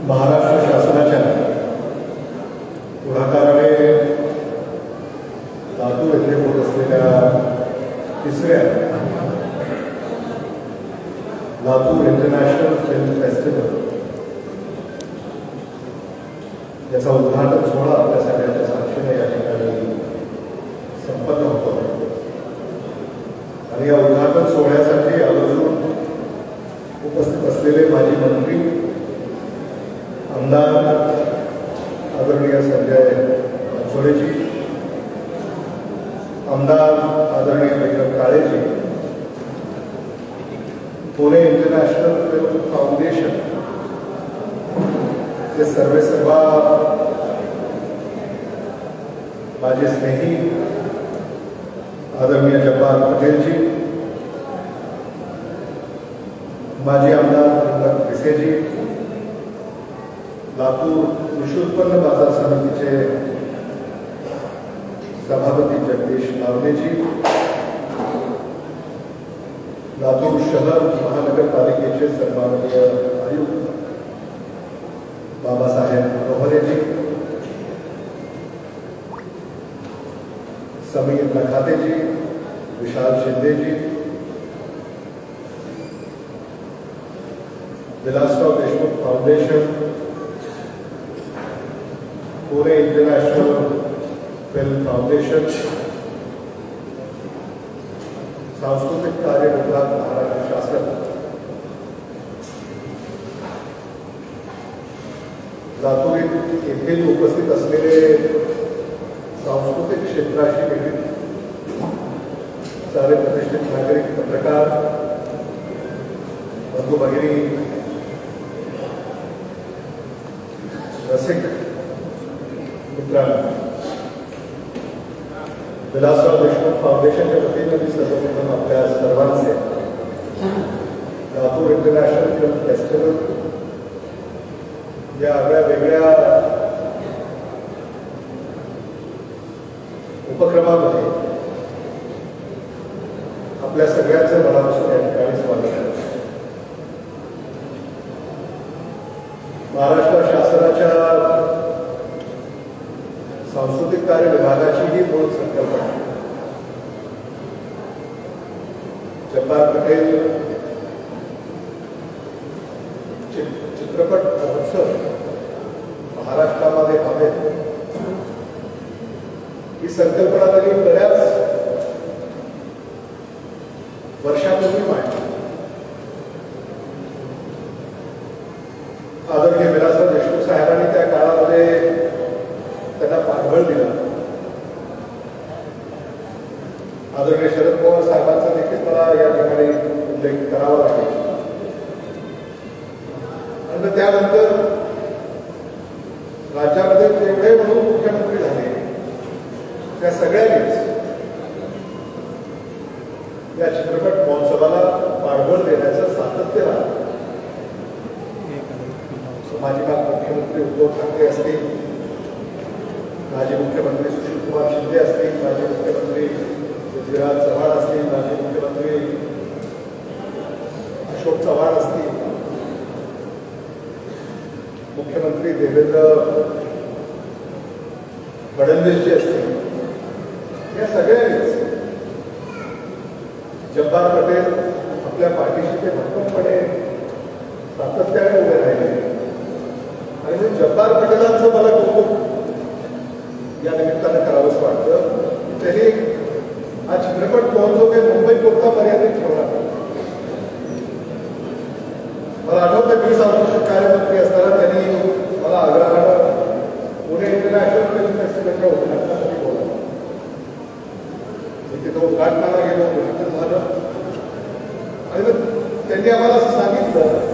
महाराष्ट्र शासनाच्या पुढाकाराने लातूर येथे होत असलेल्या तिसऱ्या लातूर इंटरनॅशनल फिल्म फेस्टिवल याचा उद्घाटन सोहळा आपल्या सगळ्यांच्या साक्षीने या ठिकाणी संपन्न होतो आणि या उद्घाटन सोहळ्यासाठी आवर्जून उपस्थित असलेले माजी मंत्री आमदार आदरणीय संजय बनसोडेजी, आमदार आदरणीय विक्रम काळेजी, पुणे इंटरनॅशनल फिल्म फाउंडेशन के सर्वेसर्वा माझे स्नेही आदरणीय जब्बार पटेलजी, माजी आमदार भिसेजी, लातूर कृषी उत्पन्न बाजार समितीचे सभापती जगदीश नावलेजी, लातूर शहर महानगरपालिकेचे सन्माननीय आयुक्त बाबासाहेब रोहरेजी, समीर नखातेजी, विशाल शिंदेजी, Vilasrao Deshmukh foundation, Pune international film foundation, सांस्कृतिक कार्य विभाग महाराष्ट्र शासन, लातूर येथील उपस्थित असलेले सांस्कृतिक क्षेत्राशी निगडीत सारे प्रतिष्ठित नागरिक, पत्रकार बंधू भगिनी, रसिक मित्रांनो, विलासराव देशमुख फाउंडेशनच्या वतीने मी सर्वप्रथम आपल्या सर्वांचे लातूर इंटरनॅशनल फिल्म फेस्टिवल या आगळ्या वेगळ्या उपक्रमामध्ये आपल्या सगळ्यांचं मनापासून या ठिकाणी स्वागत आहे. महाराष्ट्र शासनाच्या सांस्कृतिक कार्य विभागाची ही मूळ संकल्पना जब्बार पटेल चित्रपट महोत्सव महाराष्ट्रामध्ये व्हावे ही संकल्पना त्यांनी बऱ्याच वर्षापूर्वी मांडली. आदरणीय विलासराव देशमुख साहेबांनी त्या काळामध्ये त्यांना पाठबळ दिलं. आदरणीय शरद पवार साहेबांचा देखील मला या ठिकाणी उल्लेख करावा लागेल. आणि त्यानंतर राज्यामध्ये जेवढे म्हणून मुख्यमंत्री झाले त्या सगळ्यांनीच या चित्रपट महोत्सवाला पाठबळ देण्याचं सातत्य राहिलं. माजी मुख्यमंत्री उद्धव ठाकरे असतील, माजी मुख्यमंत्री सुशीलकुमार शिंदे असतील, माजी मुख्यमंत्री पृथ्वीराज चव्हाण असतील, माजी मुख्यमंत्री अशोक चव्हाण असतील, मुख्यमंत्री देवेंद्र फडणवीसजी असतील, या सगळ्यांनीच जब्बार पटेल आपल्या पाठीशी ते भक्कमपणे सातत्याने उभे राहिले. आणि जब्बार पटेलांचं मला कौतुक या निमित्तानं करावंच वाटतं. त्यांनी हा चित्रपट महोत्सव काही मुंबई पुरता मर्यादित ठेवला. मला आठवतं मी सांस्कृतिक कार्यमंत्री असताना त्यांनी मला आग्रहानं पुणे इंटरनॅशनल फिल्म फेस्टिवलच्या उद्घाटनासाठी बोलावलं. मी तिथं उद्घाटनाला गेलो, उद्घाटन झालं आणि मग त्यांनी आम्हाला असं सांगितलं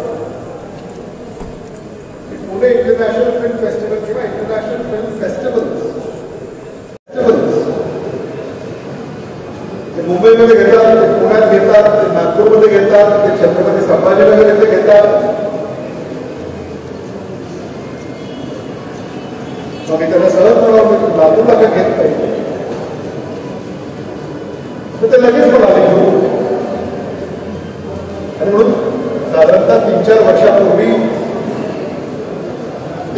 की पुणे इंटरनॅशनल फिल्म फेस्टिवल किंवा इंटरनॅशनल फिल्म फेस्टिवल्स ते मुंबईमध्ये घेतात, ते पुण्यात घेतात, ते नागपूरमध्ये घेतात, ते छत्रपती संभाजीनगर येथे घेतात. मग त्यांना सहज म्हणावं लातूरला काही घेत नाही, तर ते लगेच म्हणाले घेऊ. आणि म्हणून साधारणतः 3-4 वर्षापूर्वी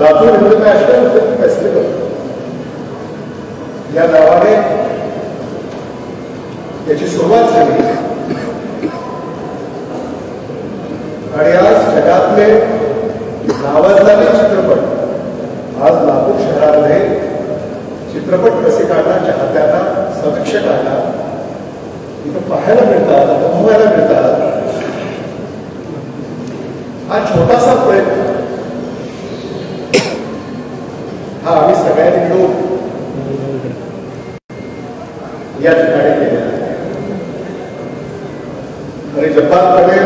लातूर इंटरनॅशनल फिल्म फेस्टिवल या नावाने याची सुरुवात झाली आणि आज जगातले नावाजलेले चित्रपट आज लातूर शहरामध्ये चित्रपट रसिकांना, चाहत्यांना, समीक्षकांना इथं पाहायला मिळतात, अनुभवायला मिळतात. हा छोटासा प्रयत्न हा आम्ही सगळ्यांनी मिळून या ठिकाणी केलेला आहे. आणि जब्बार पटेल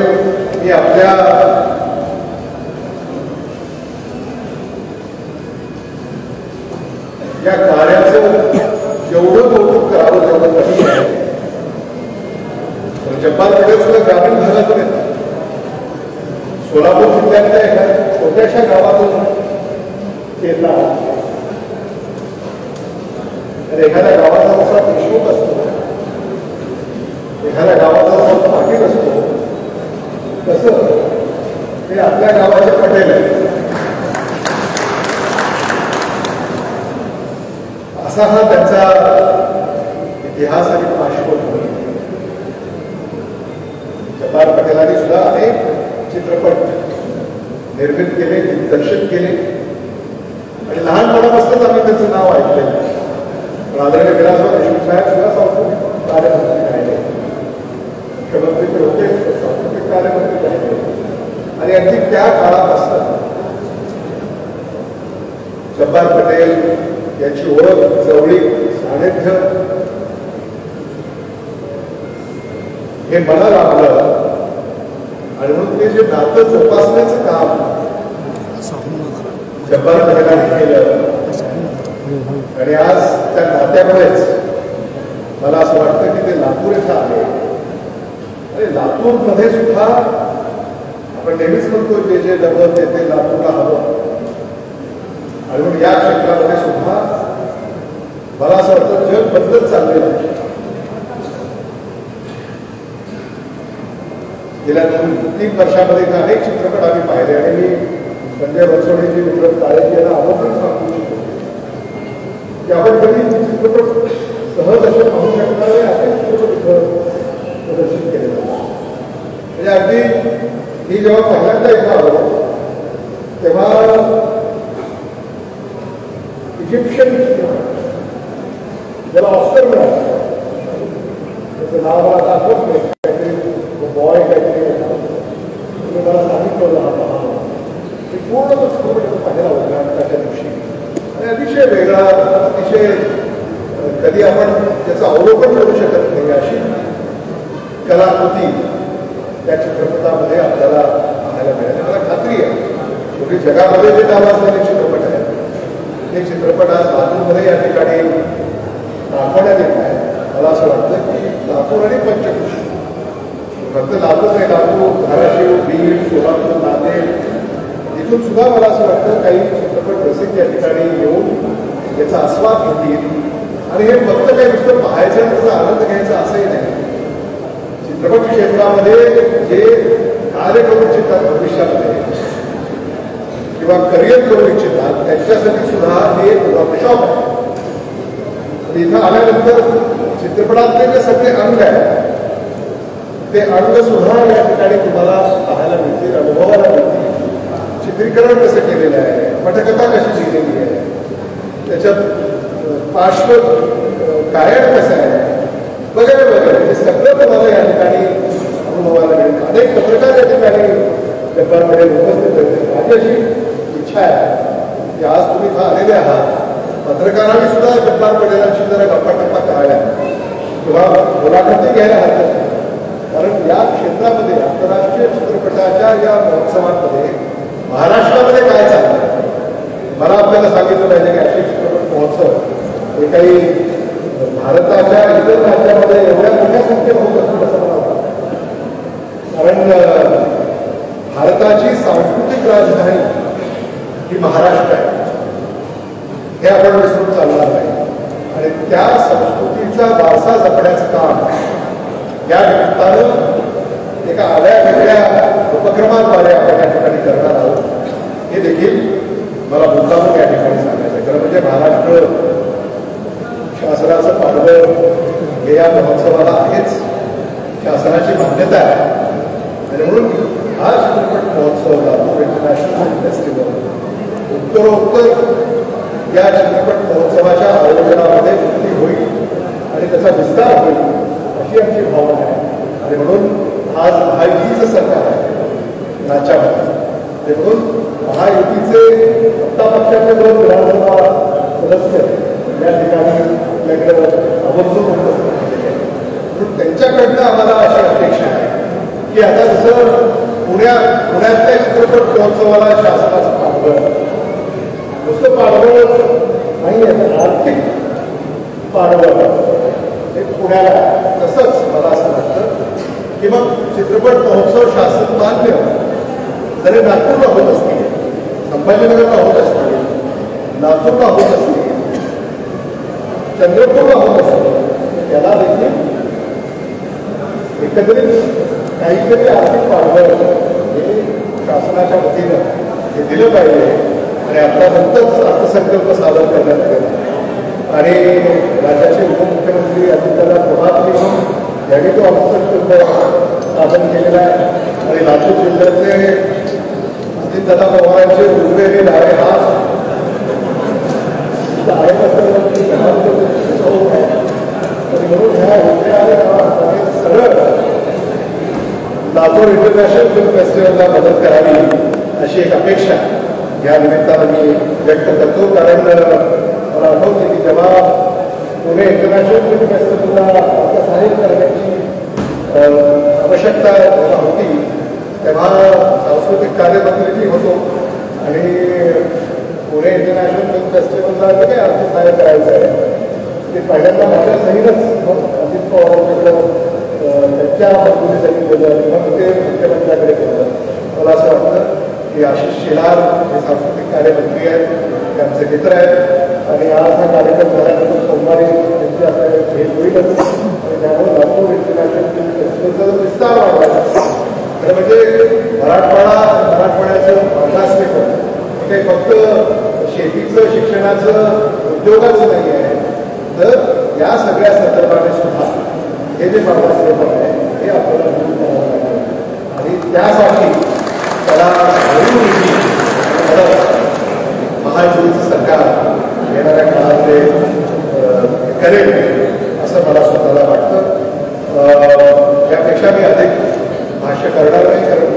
ही आपल्या या कार्याचं जेवढं कौतुक करावं तेवढं कमी आहे. जब्बार पटेल सुद्धा ग्रामीण भागातून येतात. सोलापूर जिल्ह्यातल्या एखाद्या छोट्याशा गावातून केला तर एखाद्या गावाचा असा देशमुख असतो, एखाद्या गावाचा असा पाटील असतो, तसं ते आपल्या गावाचे पटेल आहे. असा हा त्यांचा इतिहास आणि पार्श्वभूमी. जब्बार पटेलांनी सुद्धा अनेक चित्रपट निर्मित केले, दिग्दर्शन केले आणि लहानपणापासूनच आम्ही त्यांचं नाव ऐकलेलं. पण आदरणीय विलासराव देशमुख साहेब सुद्धा सांस्कृतिक कार्यमंत्री राहिले, मुख्यमंत्री तर होतेच, सांस्कृतिक कार्यमंत्री राहिले आणि अगदी त्या काळापासून जब्बार पटेल याची ओळख, जवळीक, सानिध्य हे मला लाभलं आणि म्हणून ते जे नातं जोपासण्याचं काम जब्बार पटेलांनी केलं आणि आज त्या नात्यामुळेच मला असं वाटतं की ते लातूर इथं आहे. आणि लातूरमध्ये सुद्धा आपण नेहमीच म्हणतो जे जे नवं ते लातूरला हवं आणि म्हणून या क्षेत्रामध्ये सुद्धा मला असं वाटतं जग बदलत चाललेलं आहे. गेल्या 2-3 वर्षामध्ये अनेक चित्रपट आम्ही पाहिले आणि मी संजय बनसोडेजी, विक्रम काळेजी यांना आवर्जून सांगू शकतो की आपण कधी चित्रपट सहज असे पाहू शकणार नाही, असे चित्रपट इथं प्रदर्शित केले जातात. म्हणजे अगदी मी जेव्हा पहिल्यांदा इथं आलो तेव्हा इजिप्शियन चित्रपट ज्याला ऑस्कर मिळालं, त्याचं नाव मला आता आठवत नाही, काहीतरी बॉय काहीतरी तुम्ही मला सांगितलं हा ते पूर्ण तो चित्रपट पाहायला होता त्या दिवशी आणि अतिशय वेगळा, अतिशय कधी आपण त्याचं अवलोकन करू शकत नाही अशी कलाकृती त्या चित्रपटामध्ये आपल्याला पाहायला मिळाली. मला खात्री आहे शेवटी जगामध्ये जे नावाजलेले चित्रपट आहेत हे चित्रपट आज लातूरमध्ये या ठिकाणी दाखवण्यात येत आहे. मला असं वाटतं की लातूर आणि पंचक्रोशी, फक्त लातूर नाही, लातूर, धाराशिव, बीड, सोलापूर, नांदेड इथून सुद्धा मला असं वाटतं काही चित्रपट रसिक या ठिकाणी येऊन याचा आस्वाद घेतील आणि हे फक्त काही नुसतं पाहायचं त्याचा आनंद घ्यायचा असंही नाही. चित्रपट क्षेत्रामध्ये जे कार्य करू इच्छितात भविष्यामध्ये किंवा करिअर करू इच्छितात त्यांच्यासाठी सुद्धा हे एक वर्कशॉप आहे. इथं आल्यानंतर चित्रपटातले जे सगळे अंग आहेत ते अंग सुद्धा या ठिकाणी तुम्हाला पाहायला मिळतील, अनुभवायला मिळतील. चित्रीकरण कसं केलेलं आहे, पटकथा कशी लिहिलेली आहे, त्याच्यात पार्श्व गायन कसं आहे वगैरे वगैरे हे सगळं तुम्हाला या ठिकाणी अनुभवायला मिळेल. अनेक पत्रकार या ठिकाणी जब्बारमध्ये उपस्थित होते. माझी अशी इच्छा आहे की आज तुम्ही इथं आलेले आहात, पत्रकारांनी सुद्धा जब्बार पटेलांशी जरा गप्पा कराव्या किंवा मुलाखती घ्यायला हरकत नाही. कारण या क्षेत्रामध्ये आंतरराष्ट्रीय चित्रपटाच्या या महोत्सवांमध्ये महाराष्ट्रामध्ये काय चाललं मला आपल्याला सांगितलं पाहिजे की असे चित्रपट महोत्सव हे काही भारताच्या इतर राज्यामध्ये एवढ्या मोठ्या संख्येत होत असतील असं मला वाटतं. कारण भारताची सांस्कृतिक राजधानी ही महाराष्ट्र आहे हे आपण विसरून चालणार नाही आणि त्या संस्कृतीचा वारसा जपण्याचं काम या निमित्तानं एका आगळ्या वेगळ्या उपक्रमाद्वारे आपण या ठिकाणी करणार आहोत. हे देखील मला मुद्दामून या ठिकाणी सांगायचं खरं म्हणजे महाराष्ट्र शासनाचं पाठबळ हे या महोत्सवाला आहेच, शासनाची मान्यता आहे. आणि म्हणून हा चित्रपट महोत्सव लातूर इंटरनॅशनल फेस्टिवल उत्तरोत्तर या चित्रपट महोत्सवाच्या आयोजनामध्ये वृद्धी होईल आणि त्याचा विस्तार होईल अशी आमची भावना आहे. आणि म्हणून आज महायुतीचं सरकार आहे राज्यामध्ये, म्हणून महायुतीचे सत्ता पक्षाचे 2 विधानसभा सदस्य या ठिकाणी आपल्याकडे आवर्जून उपस्थित केलेले आहेत. म्हणून त्यांच्याकडनं आम्हाला अशी अपेक्षा आहे की आता जसं पुण्यातल्या चित्रपट महोत्सवाला शासनाचं पाठबळ, नुसतं पाठबळ नाही आहे, आर्थिक पाठबळ हे पुण्याला, तसंच मला असं वाटतं की मग चित्रपट महोत्सव शासन मान्य जरी नागपूरला होत असतील, संभाजीनगरला होत असतील, लातूरला होत असतील, चंद्रपूरला होत असतील, त्याला देखील एकत्रित काहीतरी आर्थिक पाठबळ हे शासनाच्या वतीनं हे दिलं पाहिजे. आणि आता नुकतंच अर्थसंकल्प सादर करण्यात आलेला आणि राज्याचे उपमुख्यमंत्री अजितदादा पवार यांनी तो अर्थसंकल्प सादर केलेला आहे. आणि लातूर जिल्ह्यातले अजितदादा पवारांचे उजवे डावे हात म्हणून ह्या उजव्या सरळ लातूर इंटरनॅशनल फिल्म फेस्टिवलला मदत करावी अशी एक अपेक्षा या निमित्तानं मी व्यक्त करतो. कारण मला आठवते की जेव्हा पुणे इंटरनॅशनल फिल्म फेस्टिवलला सहाय्य करण्याची आवश्यकता जेव्हा होती तेव्हा सांस्कृतिक कार्यमंत्री होतो आणि पुणे इंटरनॅशनल फिल्म फेस्टिवलला जे काही अर्थसहाय्य करायचं आहे ते पहिल्यांदा माझ्या सहीनच अजित पवारांकडं त्यांच्या मंजुरीसाठी केलं, मग ते मुख्यमंत्र्यांकडे केलं. मला असं वाटतं की आशिष शेलार हे सांस्कृतिक कार्यमंत्री आहेत, ते आमचे मित्र आहेत आणि आज हा कार्यक्रम झाल्यानंतर सोमवारी त्यांची आता भेट होईलच. आणि त्यामुळे लातूर इंटरनॅशनल फिल्म फेस्टिवलचा विस्तार वाढला. खरं म्हणजे मराठवाड्याचं मागासलेपण हे काही फक्त शेतीचं, शिक्षणाचं, उद्योगाचं नाही आहे, तर या सगळ्या संदर्भाने सुद्धा हे जे मागासलेपण आहे हे आपल्याला दूर करावं लागेल. आणि त्यासाठी त्याला महायुतीचं सरकार येणाऱ्या काळामध्ये करेल असं मला स्वतःला वाटतं. यापेक्षा मी अधिक भाष्य करणार नाही, कारण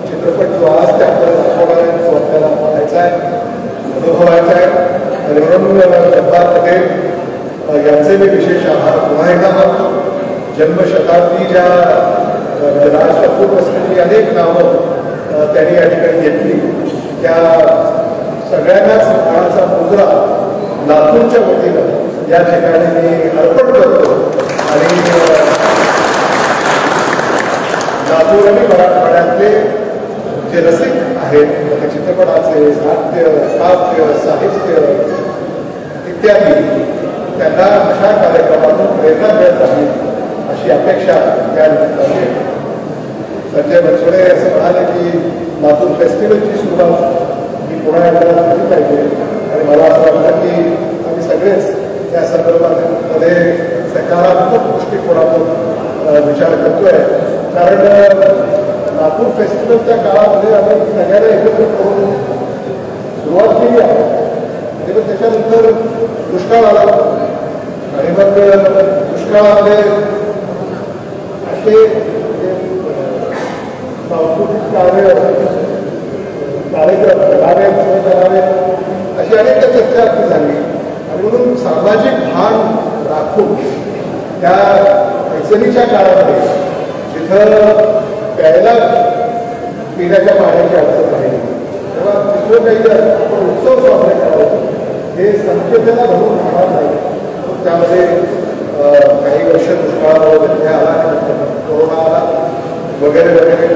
चित्रपट जो आज ते आपल्याला दाखवणार आहे तो आपल्याला पाहायचा आहे, अनुभवायचा आहे. आणि म्हणून जब्बार पटेल यांचे मी विशेष आभार पुन्हा एकदा मानतो. जन्मशताब्दी राज कपूर असलेली अनेक नावं त्यांनी या ठिकाणी घेतली, त्या सगळ्यांनाच काळाचा मुद्रा लातूरच्या वतीनं या ठिकाणी मी अर्पण करतो. आणि लातूर आणि मराठवाड्यातले जे रसिक आहेत चित्रपटाचे, नाट्य, काव्य, साहित्य इत्यादी, त्यांना अशा कार्यक्रमातून प्रेरणा मिळत राहील अशी अपेक्षा त्या निमित्ताने. संजय बनसोडे असं म्हणाले की लातूर फेस्टिवलची सुरुवात ही पुन्हा एकदा झाली पाहिजे. आणि मला असं वाटतं की आम्ही सगळेच त्या संदर्भामध्ये सकारात्मक दृष्टिकोनातून विचार करतोय. कारण लातूर फेस्टिवलच्या काळामध्ये आम्ही सगळ्यांना एकत्र करून सुरुवात केली आहे. आणि मग त्याच्यानंतर दुष्काळ आला आणि मग दुष्काळामध्ये असे सांस्कृतिक कार्यक्रम करावे अशी अनेक चर्चा आपली झाली. आणि म्हणून सामाजिक भान राखून त्या अडचणीच्या काळामध्ये जिथं प्यायला पिण्याच्या पाण्याची अडचण आहे तेव्हा तिथं काही आपण उत्सव साजरे करायचे हे संख्येला भरून राहणार नाही. त्यामध्ये काही वर्ष दुष्काळ वगैरे आला, कोरोना आला वगैरे वगैरे.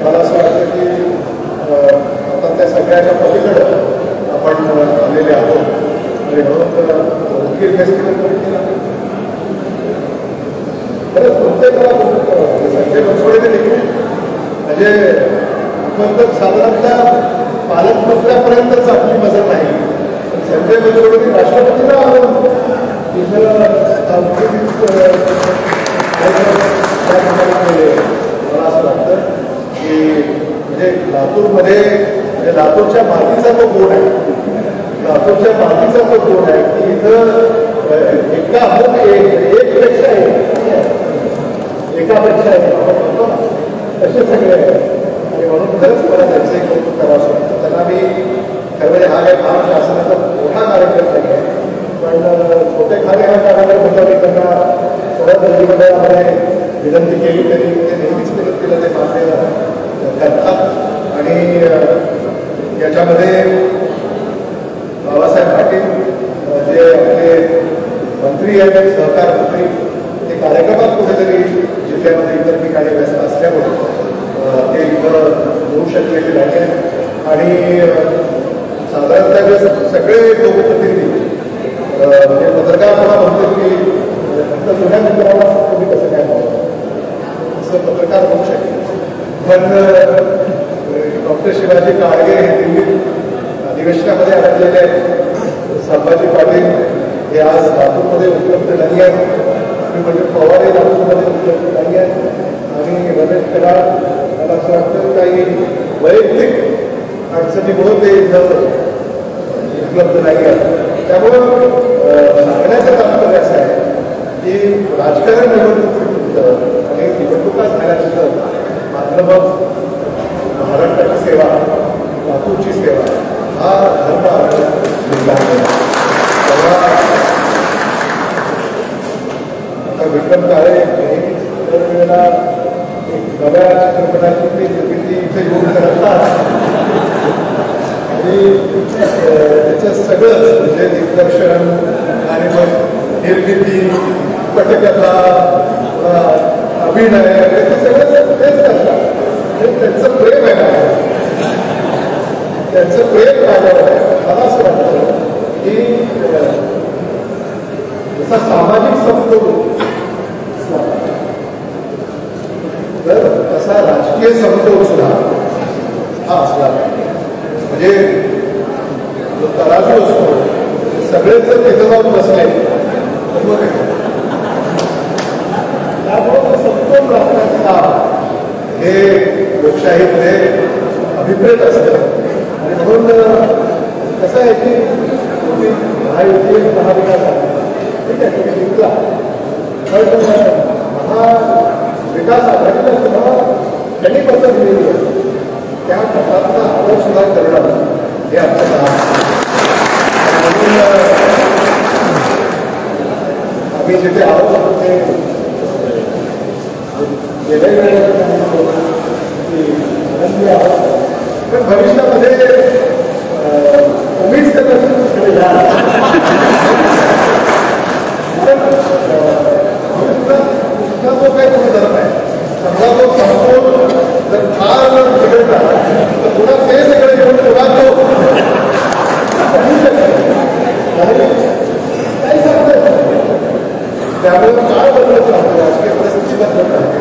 मला असं वाटतं की आता त्या सगळ्याच्या पलीकडं आपण आलेले आहोत. आणि म्हणून उकील फेस्टिवल केला खरंच प्रत्येकाला संजय बनसोडे देखील म्हणजे आपण तर साधारणतः पालकमंत्र्यापर्यंतच आपली मदत नाही. संजय बनसोडे राष्ट्रपतीला मला असं वाटतं की म्हणजे लातूरमध्ये म्हणजे लातूरच्या मातीचा तो गुण आहे. लातूरच्या मातीचा तो गुण आहे की इथं एका एकपेक्षा एकापेक्षा आपण म्हणतो ना तसे सगळे आणि म्हणून खरंच मला त्यांचे कौतुक करावं असं वाटतं. त्यांना मी खरं म्हणजे हा काही महाराष्ट्र शासनाचा मोठा कार्यक्रम नाही आहे, पण छोटे खाणे हा कार्यक्रम होता. मी त्यांना थोड्या मंत्रिमंडळामध्ये विनंती केली तरी ते नेहमीच विनंतीला ते मान्य करतात. आणि याच्यामध्ये बाबासाहेब पाटील जे आपले मंत्री आहेत, सहकार मंत्री, ते कार्यक्रमात कुठेतरी जिल्ह्यामध्ये इतर ठिकाणी व्यस्त असल्यामुळे ते इथं होऊ शकलेले नाही आहे. आणि साधारणतः सगळे लोकप्रतिनिधी म्हणजे पत्रकार मला म्हणतो की फक्त जुन्या मित्राला तुम्ही कसं काय म्हणतो असं पत्रकार होऊ शकेल. पण डॉक्टर शिवाजी काळगे हे दिल्लीत अधिवेशनामध्ये अडकलेले आहेत. संभाजी पाटील हे आज लातूरमध्ये उपलब्ध नाही आहेत. म्हणजे पवार हे लातूरमध्ये उपलब्ध नाही आहेत. आणि रमेश कराड मला असं वाटतं काही वैयक्तिक अडचणीमुळं ते इथं उपलब्ध नाही आहे. त्यामुळं सांगण्याचं तात्पर्य असं आहे की राजकारण निवडणुकीत आणि निवडणुका झाल्यानंतर मात्र मग महाराष्ट्राची सेवा, लातूरची सेवा हा धर्म आता विक्रम काळे नेहमीच दरवेळेला एक नव्या चित्रपटाची ती निर्मिती इथे येऊन करतात आणि त्याचं सगळंच म्हणजे दिग्दर्शन आणि मग निर्मिती, पटकथा, अभिनय याचं सगळं तेच करतात. त्यांचं प्रेम आहे, त्यांचं प्रेम माझ्यावर आहे. मला असं वाटतं की जसा सामाजिक समतोल तर तसा राजकीय समतोल सुद्धा हा असला म्हणजे जो तराजू असतो सगळेच जर तिथं जाऊन बसले तर मग त्यामुळे समतोल राखण्याचं काम हे लोकशाहीमध्ये अभिप्रेत असतं. आणि म्हणून कसं आहे की तुम्ही महायुती महाविकास ठीक आहे तुम्ही जिंकला पण महाविकास आघाडीला सुद्धा त्यांनी पत्र दिलेली आहे. त्या प्रकारचा आरोप सुद्धा करणं हे आपलं काम. म्हणून आम्ही जिथे आहोत ते गेल्या वेळेला आनंदी आहोत. पण भविष्यामध्ये उमेद करण्याची जो काही तुम्ही धर्म आहे समजा तो संपूर्ण जर फार बिघडला तर पुन्हा ते सगळे घेऊन पुन्हा तो होऊ शकतो काही सांगत. त्यामुळे काळ बदलत राहतो, राजकीय परिस्थिती बदलत राहते.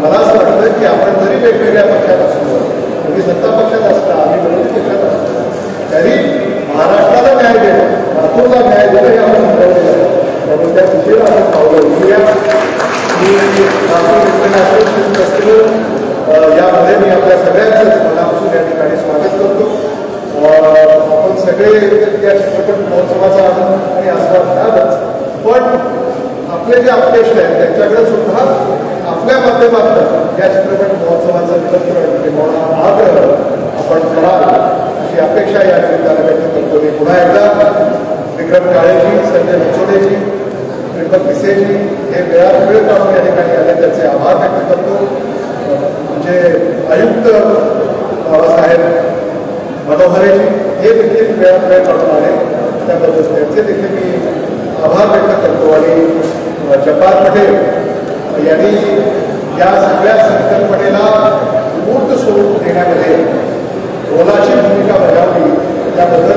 मला असं वाटतं की आपण जरी वेगवेगळ्या पक्षात असलो, तुम्ही सत्ता पक्षात असता, आम्ही विरोधी पक्षात असतो, तरी महाराष्ट्राला न्याय देणं, लातूरला न्याय देणं हे आपण ठरवलेलं आहे. त्यामुळे त्या दिशेला आपण पावलं उचलूया. मी लातूर इंटरनॅशनल फिल्म फेस्टिवल यामध्ये मी आपल्या सगळ्यांचंच मनापासून या ठिकाणी स्वागत करतो. आपण सगळे या चित्रपट महोत्सवाचा आनंद आणि आस्वाद घ्यावंच, पण आपले जे अपयश आहेत त्यांच्याकडे सुद्धा आपल्या माध्यमातून या चित्रपट महोत्सवाचं निमंत्रण किंवा आग्रह आपण कराल अशी अपेक्षा या निमित्तानं व्यक्त करतो. मी पुन्हा एकदा विक्रम काळेजी, संजय बनसोडेजी, दीपक पिसेजी हे वेळ काढून या ठिकाणी आले त्याचे आभार व्यक्त करतो. म्हणजे आयुक्त बाबासाहेब मनोहरेजी हे देखील वेळ काढून आले, त्याबद्दल त्यांचे देखील मी आभार व्यक्त करतो. आणि जब्बार पटेल यांनी या सगळ्या संकल्पनेला मूर्त स्वरूप देण्यामध्ये मोलाची भूमिका बजावली, त्याबद्दल